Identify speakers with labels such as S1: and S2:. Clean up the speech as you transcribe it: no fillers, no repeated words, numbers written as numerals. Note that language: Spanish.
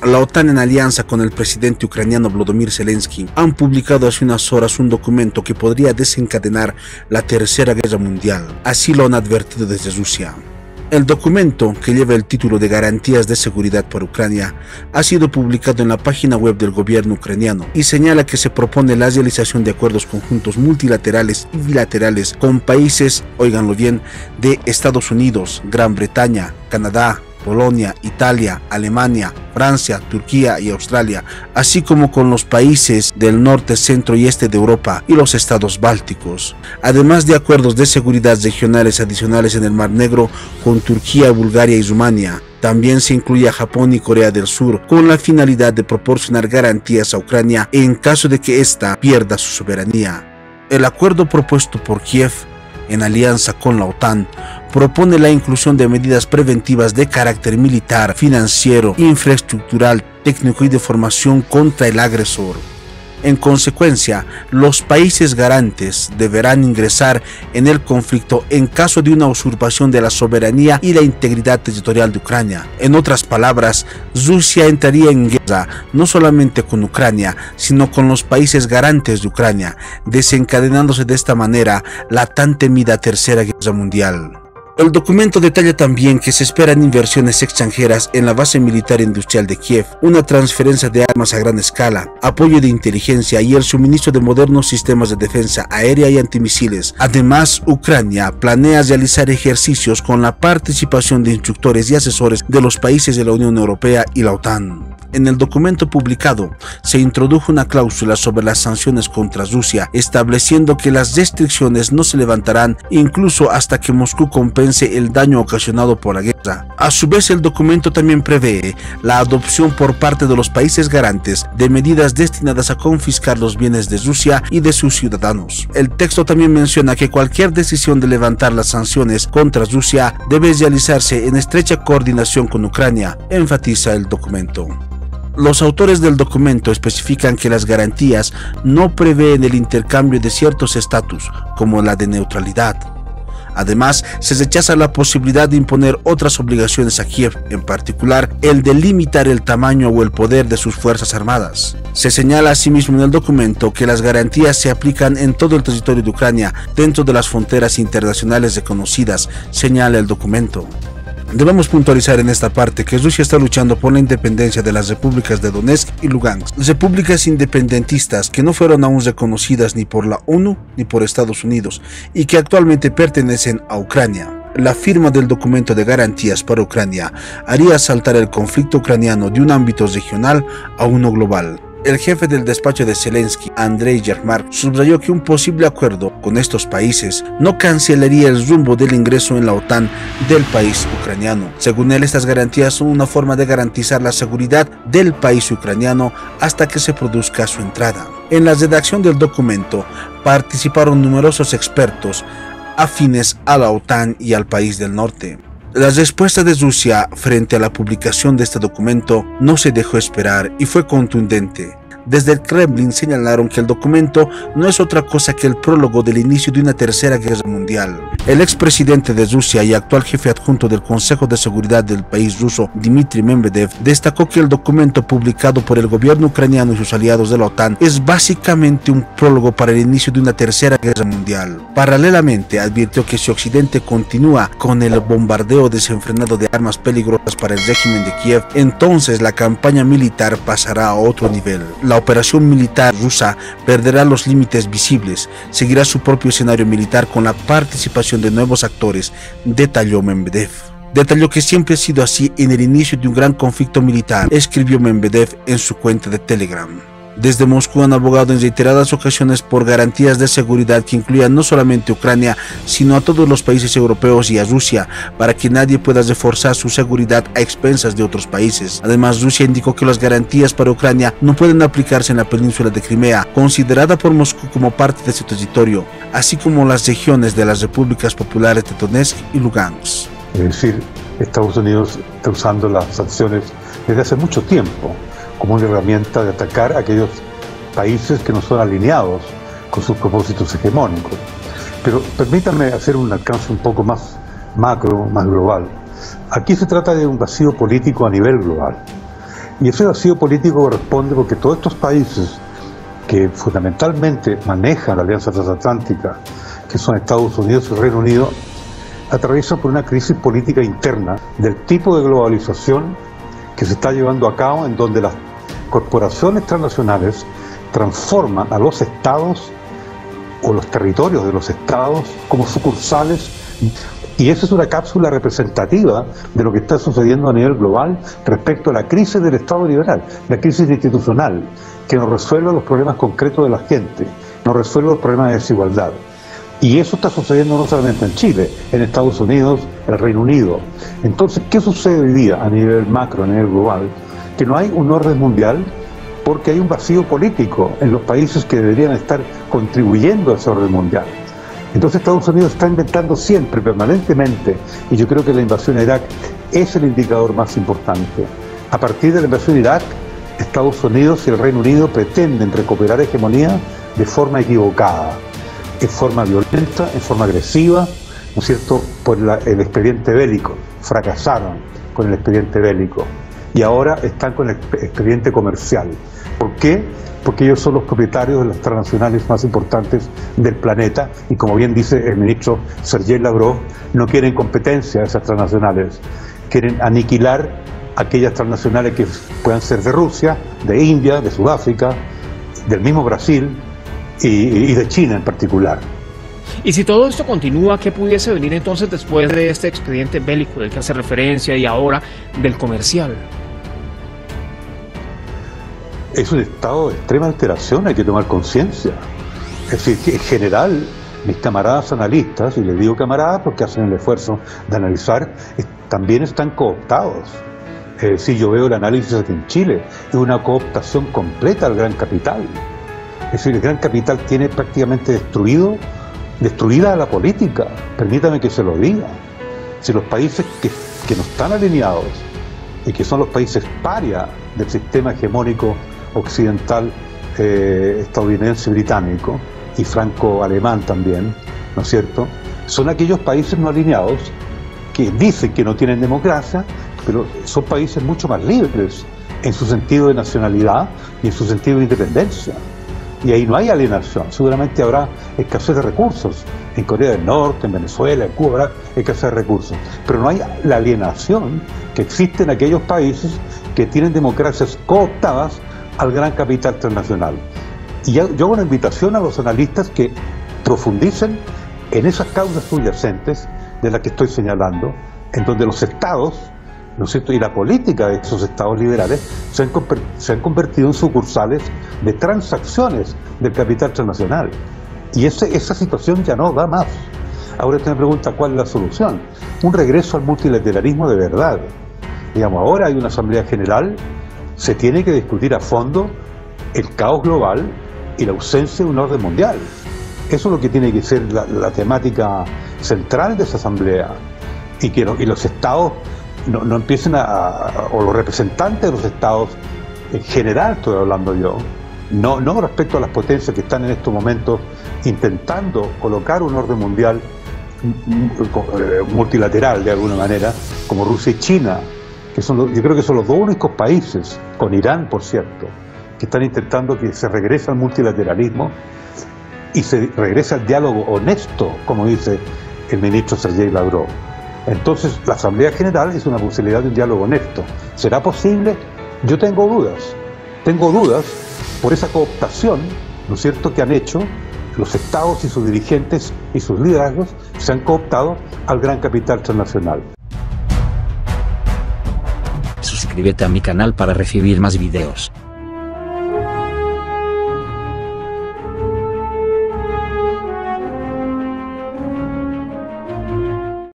S1: La OTAN, en alianza con el presidente ucraniano Volodymyr Zelensky, han publicado hace unas horas un documento que podría desencadenar la Tercera Guerra Mundial. Así lo han advertido desde Rusia. El documento, que lleva el título de Garantías de Seguridad para Ucrania, ha sido publicado en la página web del gobierno ucraniano y señala que se propone la realización de acuerdos conjuntos multilaterales y bilaterales con países, óiganlo bien, de Estados Unidos, Gran Bretaña, Canadá, Polonia, Italia, Alemania, Francia, Turquía y Australia, así como con los países del norte, centro y este de Europa y los estados bálticos, además de acuerdos de seguridad regionales adicionales en el Mar Negro con Turquía, Bulgaria y Rumania. También se incluye a Japón y Corea del Sur con la finalidad de proporcionar garantías a Ucrania en caso de que ésta pierda su soberanía. El acuerdo propuesto por Kiev, en alianza con la OTAN, propone la inclusión de medidas preventivas de carácter militar, financiero, infraestructural, técnico y de formación contra el agresor. En consecuencia, los países garantes deberán ingresar en el conflicto en caso de una usurpación de la soberanía y la integridad territorial de Ucrania. En otras palabras, Rusia entraría en guerra no solamente con Ucrania, sino con los países garantes de Ucrania, desencadenándose de esta manera la tan temida Tercera Guerra Mundial. El documento detalla también que se esperan inversiones extranjeras en la base militar industrial de Kiev, una transferencia de armas a gran escala, apoyo de inteligencia y el suministro de modernos sistemas de defensa aérea y antimisiles. Además, Ucrania planea realizar ejercicios con la participación de instructores y asesores de los países de la Unión Europea y la OTAN. En el documento publicado se introdujo una cláusula sobre las sanciones contra Rusia, estableciendo que las restricciones no se levantarán incluso hasta que Moscú compense el daño ocasionado por la guerra. A su vez, el documento también prevé la adopción por parte de los países garantes de medidas destinadas a confiscar los bienes de Rusia y de sus ciudadanos. El texto también menciona que cualquier decisión de levantar las sanciones contra Rusia debe realizarse en estrecha coordinación con Ucrania, enfatiza el documento. Los autores del documento especifican que las garantías no prevén el intercambio de ciertos estatus, como la de neutralidad. Además, se rechaza la posibilidad de imponer otras obligaciones a Kiev, en particular el de limitar el tamaño o el poder de sus fuerzas armadas. Se señala asimismo en el documento que las garantías se aplican en todo el territorio de Ucrania, dentro de las fronteras internacionales reconocidas, señala el documento. Debemos puntualizar en esta parte que Rusia está luchando por la independencia de las repúblicas de Donetsk y Lugansk, repúblicas independentistas que no fueron aún reconocidas ni por la ONU ni por Estados Unidos y que actualmente pertenecen a Ucrania. La firma del documento de garantías para Ucrania haría saltar el conflicto ucraniano de un ámbito regional a uno global. El jefe del despacho de Zelensky, Andrei Yermak, subrayó que un posible acuerdo con estos países no cancelaría el rumbo del ingreso en la OTAN del país ucraniano. Según él, estas garantías son una forma de garantizar la seguridad del país ucraniano hasta que se produzca su entrada. En la redacción del documento participaron numerosos expertos afines a la OTAN y al país del norte. La respuesta de Rusia frente a la publicación de este documento no se dejó esperar y fue contundente. Desde el Kremlin señalaron que el documento no es otra cosa que el prólogo del inicio de una tercera guerra mundial. El expresidente de Rusia y actual jefe adjunto del Consejo de Seguridad del país ruso, Dmitry Medvedev, destacó que el documento publicado por el gobierno ucraniano y sus aliados de la OTAN es básicamente un prólogo para el inicio de una tercera guerra mundial. Paralelamente, advirtió que si Occidente continúa con el bombardeo desenfrenado de armas peligrosas para el régimen de Kiev, entonces la campaña militar pasará a otro nivel. La operación militar rusa perderá los límites visibles, seguirá su propio escenario militar con la participación de nuevos actores, detalló Medvedev. Detalló que siempre ha sido así en el inicio de un gran conflicto militar, escribió Medvedev en su cuenta de Telegram. Desde Moscú han abogado en reiteradas ocasiones por garantías de seguridad que incluyan no solamente a Ucrania, sino a todos los países europeos y a Rusia, para que nadie pueda reforzar su seguridad a expensas de otros países. Además, Rusia indicó que las garantías para Ucrania no pueden aplicarse en la península de Crimea, considerada por Moscú como parte de su territorio, así como las regiones de las repúblicas populares de Donetsk y Lugansk.
S2: Es decir, Estados Unidos está usando las sanciones desde hace mucho tiempo como una herramienta de atacar a aquellos países que no son alineados con sus propósitos hegemónicos. Pero permítanme hacer un alcance un poco más macro, más global. Aquí se trata de un vacío político a nivel global. Y ese vacío político corresponde porque todos estos países que fundamentalmente manejan la Alianza Transatlántica, que son Estados Unidos y el Reino Unido, atraviesan por una crisis política interna del tipo de globalización que se está llevando a cabo, en donde las corporaciones transnacionales transforman a los estados o los territorios de los estados como sucursales, y esa es una cápsula representativa de lo que está sucediendo a nivel global respecto a la crisis del Estado liberal, la crisis institucional, que no resuelve los problemas concretos de la gente, no resuelve los problemas de desigualdad. Y eso está sucediendo no solamente en Chile, en Estados Unidos, en el Reino Unido. Entonces, ¿qué sucede hoy día a nivel macro, a nivel global? Que no hay un orden mundial porque hay un vacío político en los países que deberían estar contribuyendo a ese orden mundial. Entonces Estados Unidos está inventando siempre, permanentemente, y yo creo que la invasión a Irak es el indicador más importante. A partir de la invasión a Irak, Estados Unidos y el Reino Unido pretenden recuperar hegemonía de forma equivocada, en forma violenta, en forma agresiva, ¿no es cierto?, por el expediente bélico. Fracasaron con el expediente bélico y ahora están con el expediente comercial. ¿Por qué? Porque ellos son los propietarios de las transnacionales más importantes del planeta y, como bien dice el ministro Sergei Lavrov, no quieren competencia a esas transnacionales, quieren aniquilar aquellas transnacionales que puedan ser de Rusia, de India, de Sudáfrica, del mismo Brasil y de China en particular.
S3: Y si todo esto continúa, ¿qué pudiese venir entonces después de este expediente bélico del que hace referencia y ahora del comercial?
S2: Es un estado de extrema alteración, hay que tomar conciencia. Es decir, que en general, mis camaradas analistas, y les digo camaradas porque hacen el esfuerzo de analizar, también están cooptados. Es decir, yo veo el análisis aquí en Chile, es una cooptación completa al gran capital. Es decir, el gran capital tiene prácticamente destruida la política, permítame que se lo diga. Si los países que no están alineados y que son los países paria del sistema hegemónico occidental, estadounidense, británico y franco-alemán también, ¿no es cierto?, son aquellos países no alineados que dicen que no tienen democracia, pero son países mucho más libres en su sentido de nacionalidad y en su sentido de independencia. Y ahí no hay alienación, seguramente habrá escasez de recursos. En Corea del Norte, en Venezuela, en Cuba habrá escasez de recursos. Pero no hay la alienación que existe en aquellos países que tienen democracias cooptadas al gran capital transnacional. Y yo hago una invitación a los analistas que profundicen en esas causas subyacentes de las que estoy señalando, en donde los estados, ¿no es cierto?, y la política de esos estados liberales se han convertido en sucursales de transacciones del capital transnacional. Y esa situación ya no da más. Ahora usted me pregunta cuál es la solución. Un regreso al multilateralismo de verdad. Digamos, ahora hay una asamblea general, se tiene que discutir a fondo el caos global y la ausencia de un orden mundial. Eso es lo que tiene que ser la temática central de esa asamblea. Y los estados no empiecen o los representantes de los estados, en general estoy hablando yo, no respecto a las potencias que están en estos momentos intentando colocar un orden mundial multilateral de alguna manera, como Rusia y China, que yo creo que son los dos únicos países, con Irán por cierto, que están intentando que se regrese al multilateralismo y se regrese al diálogo honesto, como dice el ministro Sergei Lavrov. Entonces, la Asamblea General es una posibilidad de un diálogo honesto. ¿Será posible? Yo tengo dudas. Tengo dudas por esa cooptación, ¿no es cierto?, que han hecho los estados y sus dirigentes y sus liderazgos, se han cooptado al gran capital transnacional.
S4: Suscríbete a mi canal para recibir más videos.